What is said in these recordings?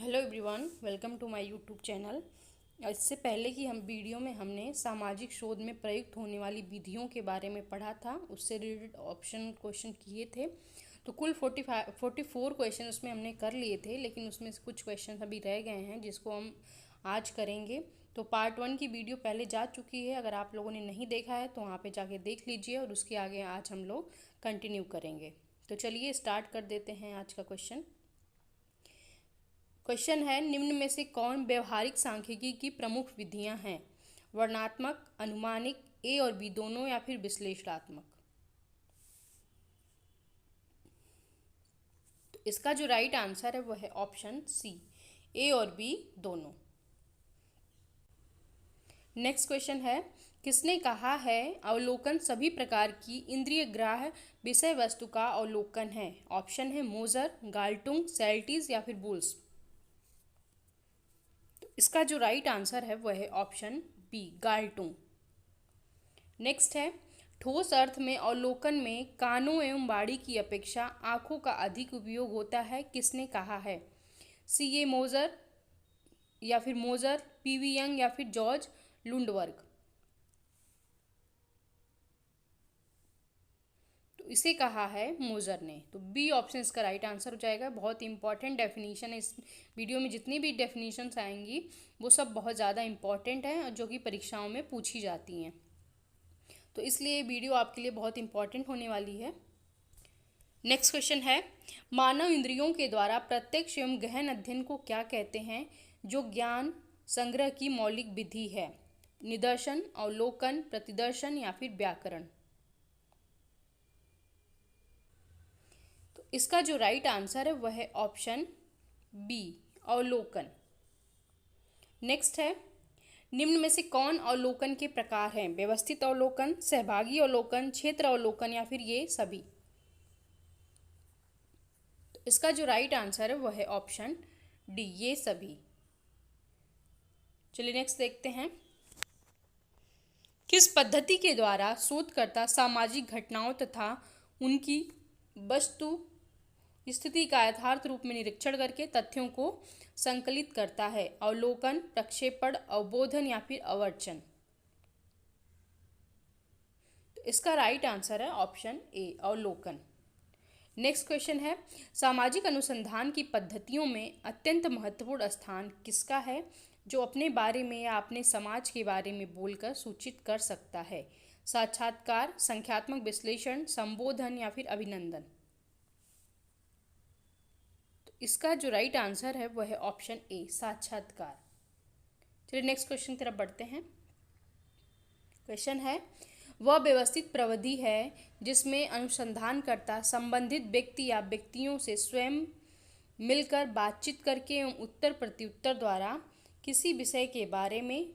Hello everyone, welcome to my YouTube channel. इससे पहले की हम वीडियो में हमने सामाजिक शोध में प्रयुक्त होने वाली विधियों के बारे में पढ़ा था, उससे रिलेटेड ऑप्शन क्वेश्चन किए थे। तो कुल 44 क्वेश्चन उसमें हमने कर लिए थे, लेकिन उसमें से कुछ क्वेश्चन अभी रह गए हैं जिसको हम आज करेंगे। तो पार्ट 1 की वीडियो पहले जा चुकी है, अगर आप लोगों ने नहीं देखा है तो वहाँ पे जाके देख लीजिए और उसके आगे आज हम लोग कंटिन्यू करेंगे। तो चलिए स्टार्ट कर देते हैं आज का क्वेश्चन। क्वेश्चन है, निम्न में से कौन व्यवहारिक सांख्यिकी की प्रमुख विधियां हैं? वर्णनात्मक, अनुमानिक, ए और बी दोनों, या फिर विश्लेषणात्मक? तो इसका जो राइट आंसर है वो है ऑप्शन सी, ए और बी दोनों। नेक्स्ट क्वेश्चन है, किसने कहा है अवलोकन सभी प्रकार की इंद्रिय ग्राह्य विषय वस्तु का अवलोकन है? ऑप्शन है मोजर, गाल्टुंग, सेल्टिस या फिर बुल्स। इसका जो राइट आंसर है वह है ऑप्शन बी, गाल्टुंग। नेक्स्ट है, ठोस अर्थ में अवलोकन में कानों एवं बाड़ी की अपेक्षा आंखों का अधिक उपयोग होता है, किसने कहा है? सी ए मोजर या फिर मोजर, पी वी यंग या फिर जॉर्ज लुंडवर्ग। तो इसे कहा है मोजर ने, तो बी ऑप्शन इसका राइट आंसर हो जाएगा। बहुत इंपॉर्टेंट डेफिनेशन है, इस वीडियो में जितनी भी डेफिनेशंस आएंगी वो सब बहुत ज़्यादा इंपॉर्टेंट हैं और जो कि परीक्षाओं में पूछी जाती हैं, तो इसलिए ये वीडियो आपके लिए बहुत इंपॉर्टेंट होने वाली है। नेक्स्ट क्वेश्चन है, मानव इंद्रियों के द्वारा प्रत्यक्ष एवं गहन अध्ययन को क्या कहते हैं जो ज्ञान संग्रह की मौलिक विधि है? निदर्शन, अवलोकन, प्रतिदर्शन या फिर व्याकरण। तो इसका जो राइट आंसर है वह है ऑप्शन बी, अवलोकन। नेक्स्ट है, निम्न में से कौन अवलोकन के प्रकार हैं? व्यवस्थित अवलोकन, सहभागी अवलोकन, क्षेत्र अवलोकन या फिर ये सभी। तो इसका जो राइट आंसर है वह है ऑप्शन डी, ये सभी। चलिए नेक्स्ट देखते हैं, किस पद्धति के द्वारा शोधकर्ता सामाजिक घटनाओं तथा उनकी वस्तु स्थिति का यथार्थ रूप में निरीक्षण करके तथ्यों को संकलित करता है? अवलोकन, प्रक्षेपण, अवबोधन या फिर अवर्चन। तो इसका राइट आंसर है ऑप्शन ए, अवलोकन। नेक्स्ट क्वेश्चन है, सामाजिक अनुसंधान की पद्धतियों में अत्यंत महत्वपूर्ण स्थान किसका है जो अपने बारे में या अपने समाज के बारे में बोलकर सूचित कर सकता है? साक्षात्कार, संख्यात्मक विश्लेषण, संबोधन या फिर अभिनंदन। तो इसका जो राइट आंसर है वह है ऑप्शन ए, साक्षात्कार। चलिए नेक्स्ट क्वेश्चन की तरफ बढ़ते हैं। क्वेश्चन है, वह व्यवस्थित प्रविधि है जिसमें अनुसंधानकर्ता संबंधित व्यक्ति या व्यक्तियों से स्वयं मिलकर बातचीत करके एवं उत्तर प्रत्युत्तर द्वारा किसी विषय के बारे में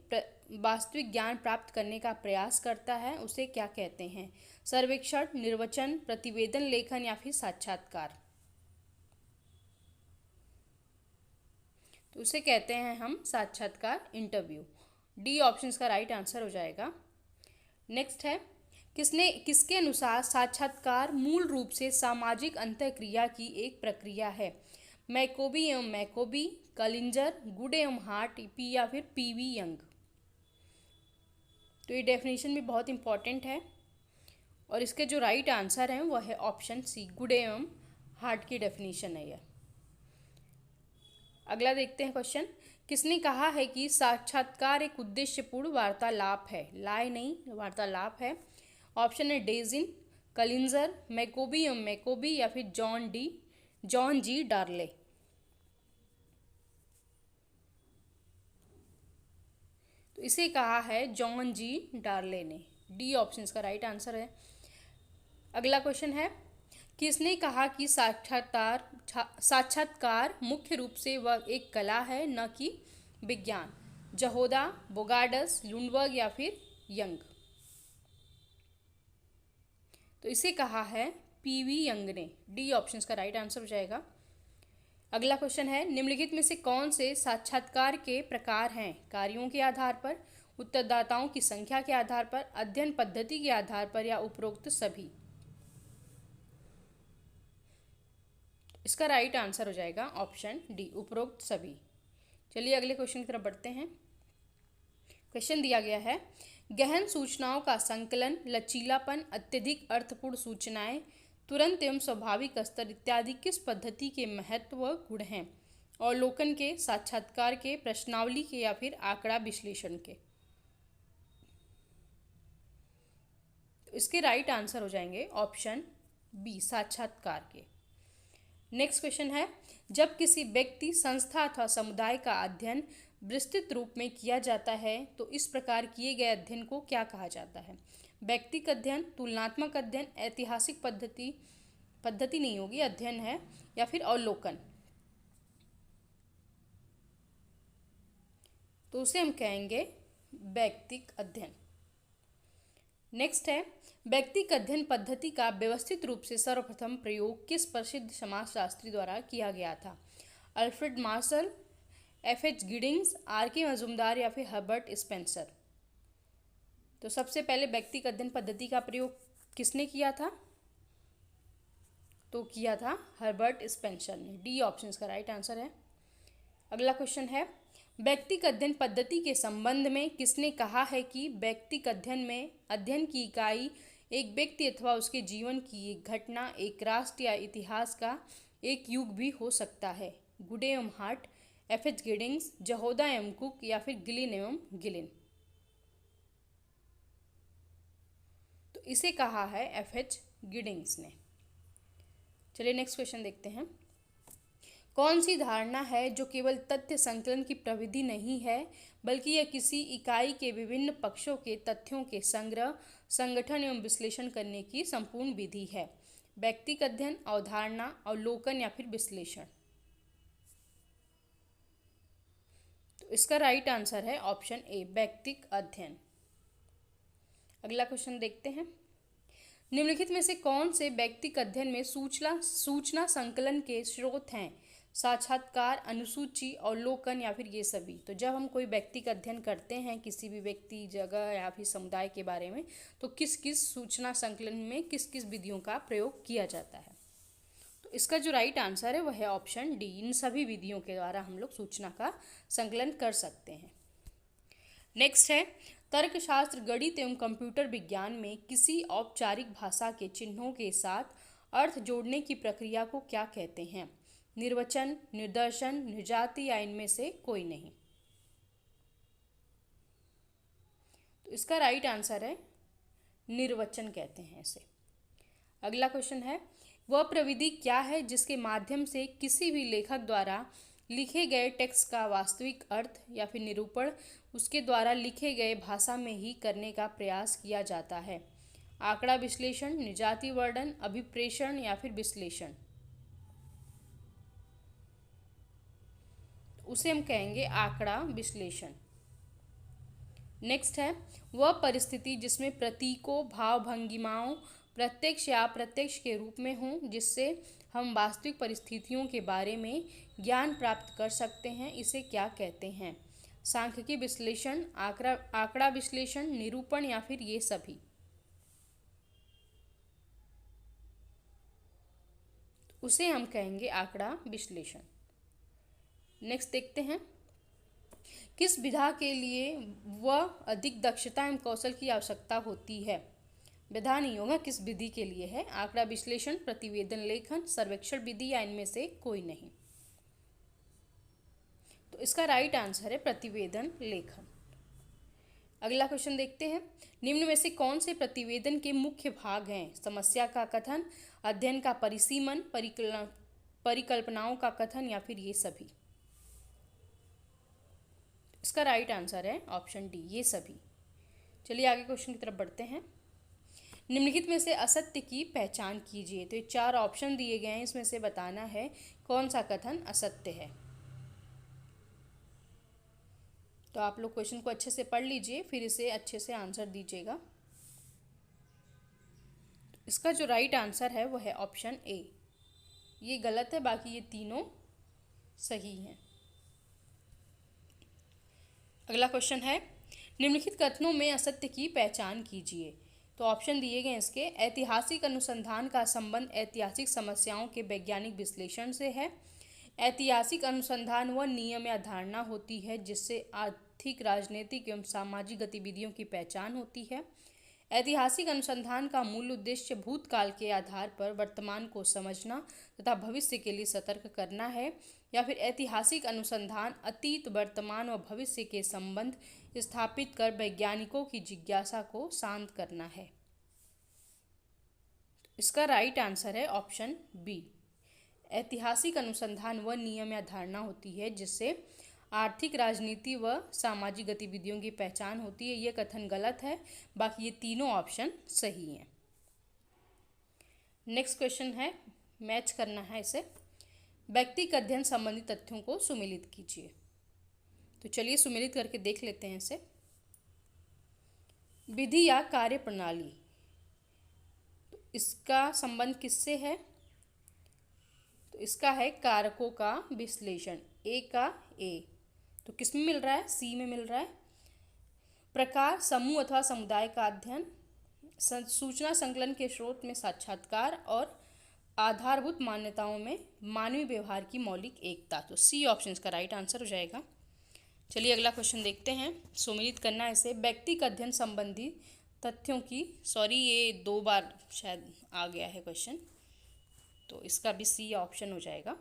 वास्तविक ज्ञान प्राप्त करने का प्रयास करता है, उसे क्या कहते हैं? सर्वेक्षण, निर्वचन, प्रतिवेदन लेखन या फिर साक्षात्कार। तो उसे कहते हैं हम साक्षात्कार, इंटरव्यू। डी ऑप्शन का राइट आंसर हो जाएगा। नेक्स्ट है, किसके अनुसार साक्षात्कार मूल रूप से सामाजिक अंतःक्रिया की एक प्रक्रिया है? मैकोबी एवं मैकोबी, कलिंजर, गुड एवं हार्ट, पी या फिर पी वी यंग। तो ये डेफिनेशन भी बहुत इंपॉर्टेंट है और इसके जो राइट आंसर हैं वह है ऑप्शन सी, गुड एवं हार्ट की डेफिनेशन है यह। अगला देखते हैं क्वेश्चन, किसने कहा है कि साक्षात्कार एक उद्देश्यपूर्ण वार्तालाप है? लाए नहीं, वार्तालाप है। ऑप्शन है डेजिन, कलिंजर, मैकोबी एवं मैकोबी या फिर जॉन जी डार्ले। तो इसे कहा है जॉन जी डार्ले ने। डी ऑप्शन इसका राइट आंसर है। अगला क्वेश्चन है, किसने कहा कि साक्षात्कार मुख्य रूप से वह एक कला है न कि विज्ञान? जहोदा, बोगार्डस, लुंडवर्ग या फिर यंग। तो इसे कहा है पी वी यंग ने। डी ऑप्शन का राइट आंसर हो जाएगा। अगला क्वेश्चन है, निम्नलिखित में से कौन से साक्षात्कार के प्रकार हैं? कार्यों के आधार पर, उत्तरदाताओं की संख्या के आधार पर, अध्ययन पद्धति के आधार पर या उपरोक्त सभी। इसका राइट आंसर हो जाएगा ऑप्शन डी, उपरोक्त सभी। चलिए अगले क्वेश्चन की तरफ बढ़ते हैं। क्वेश्चन दिया गया है, गहन सूचनाओं का संकलन, लचीलापन, अत्यधिक अर्थपूर्ण सूचनाएं, तुरंत एवं स्वाभाविक स्तर इत्यादि किस पद्धति के महत्व गुण हैं? अवलोकन के, साक्षात्कार के, प्रश्नावली के या फिर आंकड़ा विश्लेषण के? तो इसके राइट आंसर हो जाएंगे ऑप्शन बी, साक्षात्कार के। नेक्स्ट क्वेश्चन है, जब किसी व्यक्ति, संस्था अथवा समुदाय का अध्ययन विस्तृत रूप में किया जाता है तो इस प्रकार किए गए अध्ययन को क्या कहा जाता है? व्यक्तिगत अध्ययन, तुलनात्मक अध्ययन, ऐतिहासिक पद्धति नहीं होगी, अध्ययन है, या फिर अवलोकन? तो उसे हम कहेंगे व्यक्तिगत अध्ययन। नेक्स्ट है, व्यक्तिगत अध्ययन पद्धति का व्यवस्थित रूप से सर्वप्रथम प्रयोग किस प्रसिद्ध समाजशास्त्री द्वारा किया गया था? Alfred Marshall, F H. Giddings, R K. Majumdar या फिर हर्बर्ट स्पेंसर? तो सबसे पहले व्यक्तिगत अध्ययन पद्धति का प्रयोग किसने किया था? तो किया था हर्बर्ट स्पेंसर ने। डी ऑप्शन इसका राइट आंसर है। अगला क्वेश्चन है, व्यक्तिगत अध्ययन पद्धति के संबंध में किसने कहा है कि व्यक्तिगत अध्ययन में अध्ययन की इकाई एक व्यक्ति अथवा उसके जीवन की एक घटना, एक राष्ट्र या इतिहास का एक युग भी हो सकता है? गुडे एवं हार्ट, एफ.एच. गिडिंग्स, जहोदा एवं कुक या फिर गिलिन एवं गिलिन? तो इसे कहा है एफ.एच. गिडिंग्स ने। चलिए नेक्स्ट क्वेश्चन देखते हैं। कौन सी धारणा है जो केवल तथ्य संकलन की प्रविधि नहीं है बल्कि यह किसी इकाई के विभिन्न पक्षों के तथ्यों के संग्रह, संगठन एवं विश्लेषण करने की संपूर्ण विधि है? व्यक्तिगत अध्ययन, अवधारणा, अवलोकन या फिर विश्लेषण? तो इसका राइट आंसर है ऑप्शन ए, व्यक्तिगत अध्ययन। अगला क्वेश्चन देखते हैं। निम्नलिखित में से कौन से व्यक्तिगत अध्ययन में सूचना संकलन के स्रोत हैं? साक्षात्कार, अनुसूची, अवलोकन या फिर ये सभी? तो जब हम कोई व्यक्तिगत अध्ययन करते हैं किसी भी व्यक्ति, जगह या फिर समुदाय के बारे में, तो किस किस सूचना संकलन में किस किस विधियों का प्रयोग किया जाता है? तो इसका जो राइट आंसर है वह है ऑप्शन डी, इन सभी विधियों के द्वारा हम लोग सूचना का संकलन कर सकते हैं। नेक्स्ट है, तर्कशास्त्र, गणित एवं कंप्यूटर विज्ञान में किसी औपचारिक भाषा के चिन्हों के साथ अर्थ जोड़ने की प्रक्रिया को क्या कहते हैं? निर्वचन, निर्दर्शन, निर्जाति या इनमें से कोई नहीं? तो इसका राइट आंसर है निर्वचन कहते हैं इसे। अगला क्वेश्चन है, वह प्रविधि क्या है जिसके माध्यम से किसी भी लेखक द्वारा लिखे गए टेक्स्ट का वास्तविक अर्थ या फिर निरूपण उसके द्वारा लिखे गए भाषा में ही करने का प्रयास किया जाता है? आंकड़ा विश्लेषण, निजाति वर्णन, अभिप्रेषण या फिर विश्लेषण? उसे हम कहेंगे आंकड़ा विश्लेषण। नेक्स्ट है, वह परिस्थिति जिसमें प्रतीकों, भाव भंगिमाओं प्रत्यक्ष या अप्रत्यक्ष के रूप में हों जिससे हम वास्तविक परिस्थितियों के बारे में ज्ञान प्राप्त कर सकते हैं, इसे क्या कहते हैं? सांख्यिकी विश्लेषण, आंकड़ा विश्लेषण, निरूपण या फिर ये सभी? उसे हम कहेंगे आंकड़ा विश्लेषण। नेक्स्ट देखते हैं, किस विधा के लिए वह अधिक दक्षता एवं कौशल की आवश्यकता होती है? विधा नहीं होगा, किस विधि के लिए है? आंकड़ा विश्लेषण, प्रतिवेदन लेखन, सर्वेक्षण विधि या इनमें से कोई नहीं? तो इसका राइट आंसर है प्रतिवेदन लेखन। अगला क्वेश्चन देखते हैं, निम्न में से कौन से प्रतिवेदन के मुख्य भाग हैं? समस्या का कथन, अध्ययन का परिसीमन, परिकल्पनाओं का कथन या फिर ये सभी? इसका राइट आंसर है ऑप्शन डी, ये सभी। चलिए आगे क्वेश्चन की तरफ बढ़ते हैं। निम्नलिखित में से असत्य की पहचान कीजिए। तो ये 4 ऑप्शन दिए गए हैं, इसमें से बताना है कौन सा कथन असत्य है। तो आप लोग क्वेश्चन को अच्छे से पढ़ लीजिए, फिर इसे अच्छे से आंसर दीजिएगा। इसका जो राइट आंसर है वो है ऑप्शन ए। ये गलत है, बाकी ये तीनों सही हैं। अगला क्वेश्चन है, निम्नलिखित कथनों में असत्य की पहचान कीजिए। तो ऑप्शन दिए गए इसके, ऐतिहासिक अनुसंधान का संबंध ऐतिहासिक समस्याओं के वैज्ञानिक विश्लेषण से है। ऐतिहासिक अनुसंधान वह नियम या धारणा होती है जिससे आर्थिक, राजनीतिक एवं सामाजिक गतिविधियों की पहचान होती है। ऐतिहासिक अनुसंधान का मूल उद्देश्य भूतकाल के आधार पर वर्तमान को समझना तथा भविष्य के लिए सतर्क करना है। या फिर ऐतिहासिक अनुसंधान अतीत, वर्तमान व भविष्य के संबंध स्थापित कर वैज्ञानिकों की जिज्ञासा को शांत करना है। इसका राइट आंसर है ऑप्शन बी। ऐतिहासिक अनुसंधान वह नियम या धारणा होती है जिससे आर्थिक, राजनीति व सामाजिक गतिविधियों की पहचान होती है। यह कथन गलत है, बाकी ये तीनों ऑप्शन सही हैं। नेक्स्ट क्वेश्चन है, मैच करना है इसे। व्यक्तिगत अध्ययन संबंधी तथ्यों को सुमेलित कीजिए। तो चलिए सुमेलित करके देख लेते हैं इसे। विधि या कार्य प्रणाली, तो इसका संबंध किससे है? तो इसका है कारकों का विश्लेषण, ए का ए। तो किस में मिल रहा है? सी में मिल रहा है। प्रकार, समूह अथवा समुदाय का अध्ययन, सूचना संकलन के स्रोत में साक्षात्कार और आधारभूत मान्यताओं में मानवीय व्यवहार की मौलिक एकता। तो सी ऑप्शन इसका राइट आंसर हो जाएगा। चलिए अगला क्वेश्चन देखते हैं। सुमेलित करना है इसे। व्यक्तिगत अध्ययन संबंधी तथ्यों की, ये 2 बार शायद आ गया है क्वेश्चन, तो इसका भी सी ऑप्शन हो जाएगा।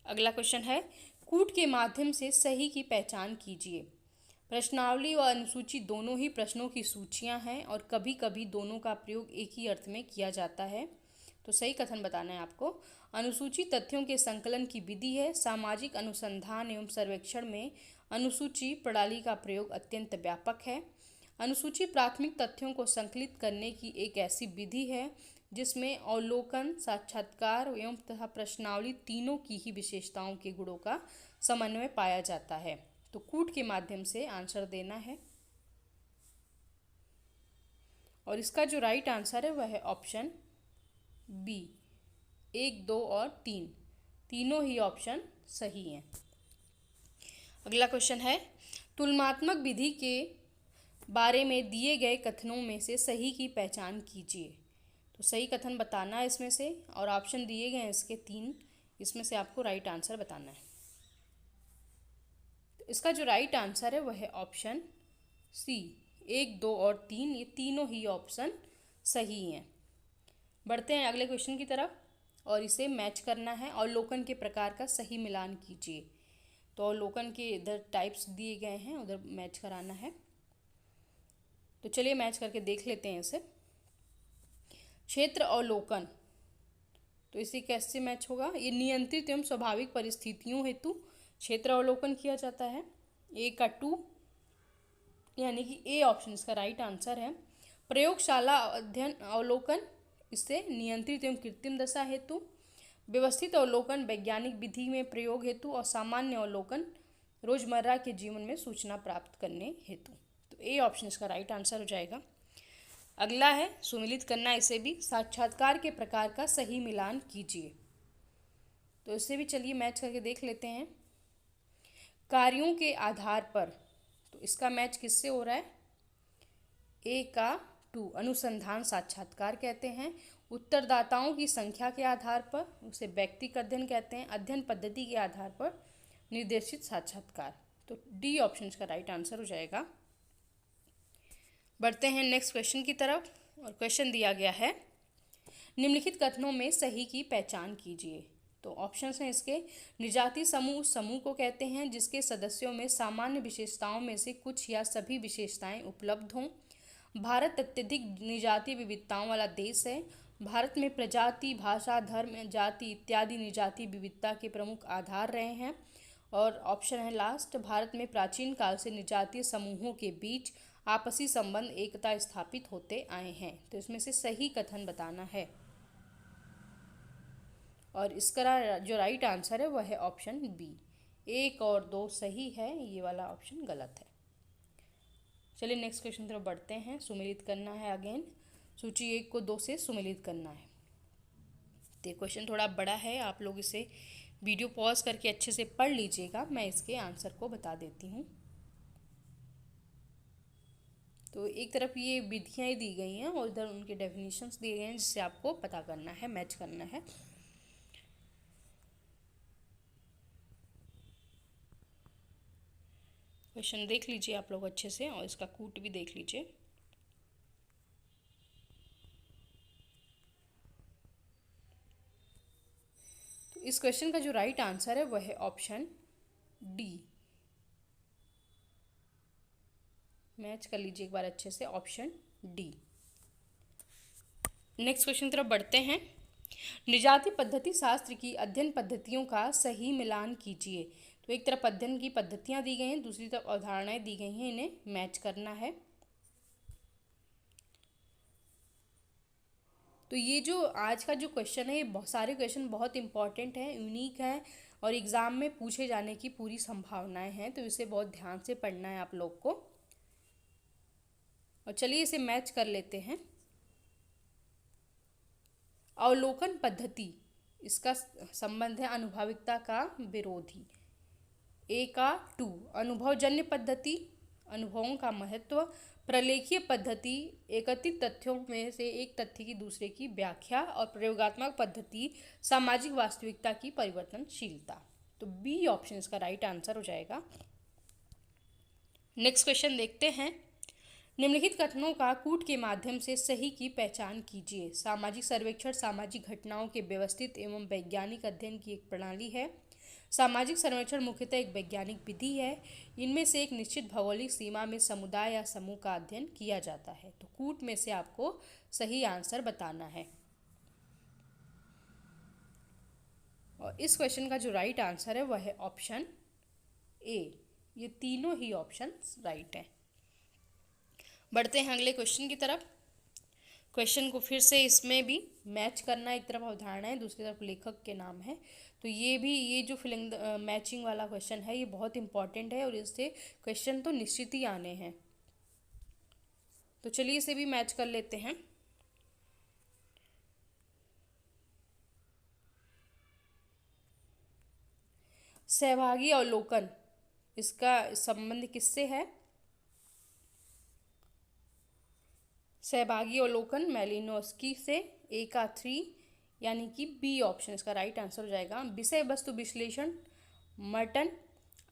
अगला क्वेश्चन है, कूट के माध्यम से सही की पहचान कीजिए। प्रश्नावली व अनुसूची दोनों ही प्रश्नों की सूचियां हैं और कभी कभी दोनों का प्रयोग एक ही अर्थ में किया जाता है। तो सही कथन बताना है आपको। अनुसूची तथ्यों के संकलन की विधि है। सामाजिक अनुसंधान एवं सर्वेक्षण में अनुसूची प्रणाली का प्रयोग अत्यंत व्यापक है। अनुसूची प्राथमिक तथ्यों को संकलित करने की एक ऐसी विधि है जिसमें अवलोकन, साक्षात्कार एवं तथा प्रश्नावली तीनों की ही विशेषताओं के गुणों का समन्वय पाया जाता है। तो कूट के माध्यम से आंसर देना है और इसका जो राइट आंसर है वह है ऑप्शन बी। 1, 2 और 3 तीनों ही ऑप्शन सही हैं। अगला क्वेश्चन है, तुलनात्मक विधि के बारे में दिए गए कथनों में से सही की पहचान कीजिए। तो सही कथन बताना है इसमें से, और ऑप्शन दिए गए हैं इसके 3, इसमें से आपको राइट आंसर बताना है। तो इसका जो राइट आंसर है वह है ऑप्शन सी। 1, 2 और 3 ये तीनों ही ऑप्शन सही हैं। बढ़ते हैं अगले क्वेश्चन की तरफ और इसे मैच करना है। अवलोकन के प्रकार का सही मिलान कीजिए। तो अवलोकन के इधर टाइप्स दिए गए हैं, उधर मैच कराना है। तो चलिए मैच करके देख लेते हैं इसे। क्षेत्र अवलोकन, तो इसे कैसे मैच होगा? ये नियंत्रित एवं स्वाभाविक परिस्थितियों हेतु क्षेत्र अवलोकन किया जाता है। ए का 2 यानी कि ए ऑप्शन इसका राइट आंसर है। प्रयोगशाला अध्ययन अवलोकन, इससे नियंत्रित एवं कृत्रिम दशा हेतु। व्यवस्थित अवलोकन वैज्ञानिक विधि में प्रयोग हेतु। और सामान्य अवलोकन रोजमर्रा के जीवन में सूचना प्राप्त करने हेतु। तो ए ऑप्शन इसका राइट आंसर हो जाएगा। अगला है, सुमेलित करना इसे भी। साक्षात्कार के प्रकार का सही मिलान कीजिए। तो इसे भी चलिए मैच करके देख लेते हैं। कार्यों के आधार पर, तो इसका मैच किससे हो रहा है? ए का 2 अनुसंधान साक्षात्कार कहते हैं। उत्तरदाताओं की संख्या के आधार पर उसे व्यक्तिगत अध्ययन कहते हैं। अध्ययन पद्धति के आधार पर निर्देशित साक्षात्कार। तो डी ऑप्शन इसका राइट आंसर हो जाएगा। बढ़ते हैं नेक्स्ट क्वेश्चन की तरफ और क्वेश्चन दिया गया है, निम्नलिखित कथनों में सही की पहचान कीजिए। तो ऑप्शंस हैं इसके, निजाति समूह उस समूह को कहते हैं जिसके सदस्यों में सामान्य विशेषताओं में से कुछ या सभी विशेषताएं उपलब्ध हों। भारत अत्यधिक निजातीय विविधताओं वाला देश है। भारत में प्रजाति, भाषा, धर्म, जाति इत्यादि निजातीय विविधता के प्रमुख आधार रहे हैं। और ऑप्शन है लास्ट, भारत में प्राचीन काल से निजातीय समूहों के बीच आपसी संबंध, एकता स्थापित होते आए हैं। तो इसमें से सही कथन बताना है और इसका जो राइट आंसर है वह है ऑप्शन बी। 1 और 2 सही है, ये वाला ऑप्शन गलत है। चलिए नेक्स्ट क्वेश्चन तरफ बढ़ते हैं। सुमेलित करना है अगेन, सूची 1 को 2 से सुमेलित करना है। तो ये क्वेश्चन थोड़ा बड़ा है, आप लोग इसे वीडियो पॉज करके अच्छे से पढ़ लीजिएगा, मैं इसके आंसर को बता देती हूँ। तो एक तरफ ये विधियाँ दी गई हैं और इधर उनके डेफिनेशंस दिए गए हैं, जिससे आपको पता करना है, मैच करना है। क्वेश्चन देख लीजिए आप लोग अच्छे से और इसका कूट भी देख लीजिए। तो इस क्वेश्चन का जो राइट आंसर है वह है ऑप्शन डी। मैच कर लीजिए एक बार अच्छे से, ऑप्शन डी। नेक्स्ट क्वेश्चन की तरफ बढ़ते हैं। निजाति पद्धति शास्त्र की अध्ययन पद्धतियों का सही मिलान कीजिए। तो एक तरफ अध्ययन की पद्धतियां दी गई हैं, दूसरी तरफ अवधारणाएं दी गई हैं, इन्हें मैच करना है। तो ये जो आज का जो क्वेश्चन है, ये बहुत सारे क्वेश्चन बहुत इंपॉर्टेंट हैं, यूनिक हैं और एग्ज़ाम में पूछे जाने की पूरी संभावनाएं हैं, तो इसे बहुत ध्यान से पढ़ना है आप लोग को। और चलिए इसे मैच कर लेते हैं। अवलोकन पद्धति, इसका संबंध है अनुभविकता का विरोधी। ए का 2 अनुभवजन्य पद्धति, अनुभवों का महत्व। प्रलेखीय पद्धति, एकत्रित तथ्यों में से एक तथ्य की दूसरे की व्याख्या। और प्रयोगात्मक पद्धति, सामाजिक वास्तविकता की परिवर्तनशीलता। तो बी ऑप्शन इसका राइट आंसर हो जाएगा। नेक्स्ट क्वेश्चन देखते हैं। निम्नलिखित कथनों का कूट के माध्यम से सही की पहचान कीजिए। सामाजिक सर्वेक्षण सामाजिक घटनाओं के व्यवस्थित एवं वैज्ञानिक अध्ययन की एक प्रणाली है। सामाजिक सर्वेक्षण मुख्यतः एक वैज्ञानिक विधि है। इनमें से एक निश्चित भौगोलिक सीमा में समुदाय या समूह का अध्ययन किया जाता है। तो कूट में से आपको सही आंसर बताना है। और इस क्वेश्चन का जो राइट आंसर है वह है ऑप्शन ए। ये तीनों ही ऑप्शन राइट हैं। बढ़ते हैं अगले क्वेश्चन की तरफ। क्वेश्चन को फिर से इसमें भी मैच करना, एक तरफ अवधारणा है, दूसरी तरफ लेखक के नाम है। तो ये जो फिलिंग मैचिंग वाला क्वेश्चन है ये बहुत इंपॉर्टेंट है और इससे क्वेश्चन तो निश्चित ही आने हैं। तो चलिए इसे भी मैच कर लेते हैं। सहभागी अवलोकन, इसका संबंध किससे है? सहभागी अवलोकन मैलिनोस्की से। ए का 3 यानी कि बी ऑप्शन इसका राइट आंसर हो जाएगा। विषय वस्तु विश्लेषण मर्टन।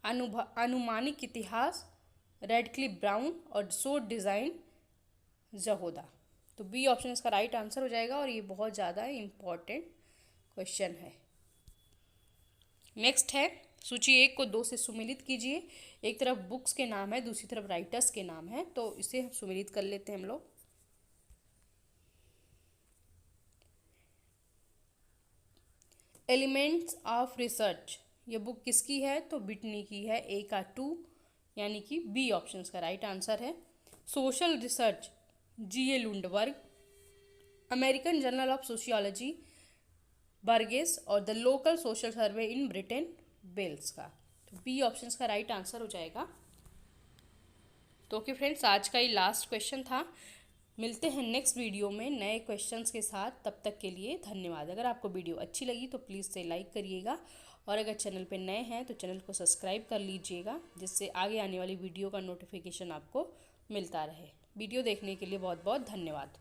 अनुमानिक इतिहास रेडक्लिफ ब्राउन। और शोध डिज़ाइन जहोदा। तो बी ऑप्शन इसका राइट आंसर हो जाएगा और ये बहुत ज़्यादा इम्पॉर्टेंट क्वेश्चन है। नेक्स्ट है सूची 1 को 2 से सुमेलित कीजिए। एक तरफ बुक्स के नाम है, दूसरी तरफ राइटर्स के नाम है, तो इसे सुमेलित कर लेते हैं हम लोग। एलिमेंट्स ऑफ रिसर्च, ये बुक किसकी है? तो बिटनी की है। ए का 2 यानी कि बी ऑप्शन का राइट आंसर है। Social research G.A. Lundberg. American journal of sociology Burgess. और the local social survey in Britain Wells का। तो बी ऑप्शन का राइट आंसर हो जाएगा। तो ओके फ्रेंड्स, आज का ये लास्ट क्वेश्चन था। मिलते हैं नेक्स्ट वीडियो में नए क्वेश्चंस के साथ। तब तक के लिए धन्यवाद। अगर आपको वीडियो अच्छी लगी तो प्लीज़ से लाइक करिएगा और अगर चैनल पे नए हैं तो चैनल को सब्सक्राइब कर लीजिएगा, जिससे आगे आने वाली वीडियो का नोटिफिकेशन आपको मिलता रहे। वीडियो देखने के लिए बहुत बहुत धन्यवाद।